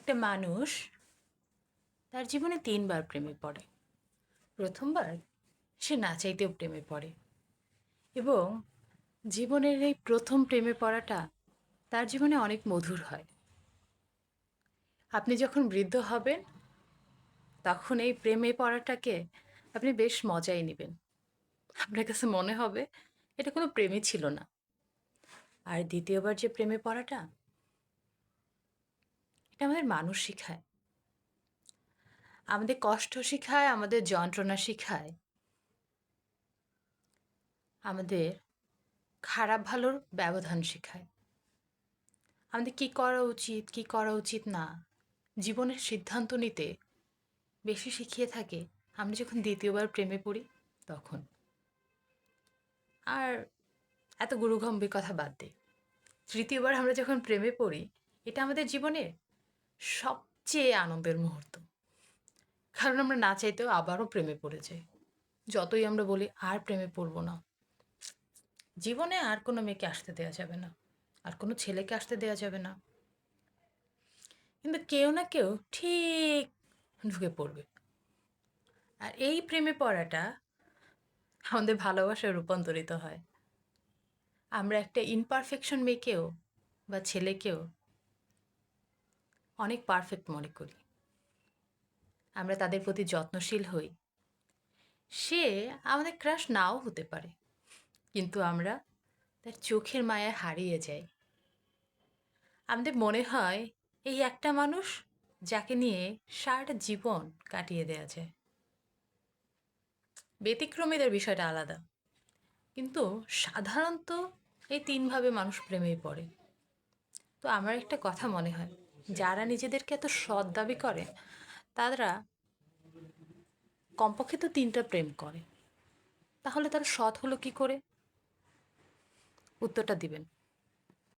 একটা মানুষ তার জীবনে ৩ বার প্রেমে পড়ে। প্রথমবার সে না চাইতেও প্রেমে পড়ে এবং জীবনের এই প্রথম প্রেমে পড়াটা তার জীবনে অনেক মধুর হয়। আপনি যখন বৃদ্ধ হবেন তখন এই প্রেমে পড়াটাকে আপনি বেশ মজাই নেবেন। আপনার কাছে মনে হবে এটা কোনো প্রেমই ছিল না। আর দ্বিতীয়বার যে প্রেমে পড়াটা, এটা আমাদের মানুষ শিখায়, আমাদের কষ্ট শিখায়, আমাদের যন্ত্রণা শিখায়, আমাদের খারাপ ভালোর ব্যবধান শেখায়, আমাদের কী করা উচিত কী করা উচিত না জীবনের সিদ্ধান্ত নিতে বেশি শিখিয়ে থাকে আমরা যখন দ্বিতীয়বার প্রেমে পড়ি তখন। আর এত গুরুগম্ভীর কথা বাদ দিই, তৃতীয়বার আমরা যখন প্রেমে পড়ি এটা আমাদের জীবনের সবচেয়ে আনন্দের মুহূর্ত। কারণ আমরা না চাইতেও আবারও প্রেমে পড়ে যাই। যতই আমরা বলি আর প্রেমে পড়বো না, জীবনে আর কোনো মেয়েকে আসতে দেওয়া যাবে না, আর কোনো ছেলেকে আসতে দেওয়া যাবে না, কিন্তু কেউ না কেউ ঠিক ঢুকে পড়বে। আর এই প্রেমে পড়াটা আমাদের ভালোবাসায় রূপান্তরিত হয়। আমরা একটা ইমপারফেকশন মেয়েকেও বা ছেলেকেও অনেক পারফেক্ট মনে করি। আমরা তাদের প্রতি যত্নশীল হই। সে আমাদের ক্রাশ নাও হতে পারে, কিন্তু আমরা তার চোখের মায়ায় হারিয়ে যাই। আমাদের মনে হয় এই একটা মানুষ যাকে নিয়ে সারাটা জীবন কাটিয়ে দেওয়া যায়। ব্যতিক্রমীদের বিষয়টা আলাদা, কিন্তু সাধারণত এই ৩ ভাবে মানুষ প্রেমেই পড়ে। তো আমার একটা কথা মনে হয়, যারা নিজেদেরকে এত সৎ দাবি করে তারা কমপক্ষে তো ৩টা প্রেম করে। তাহলে তারা সৎ হলো কি করে? উত্তরটা দিবেন।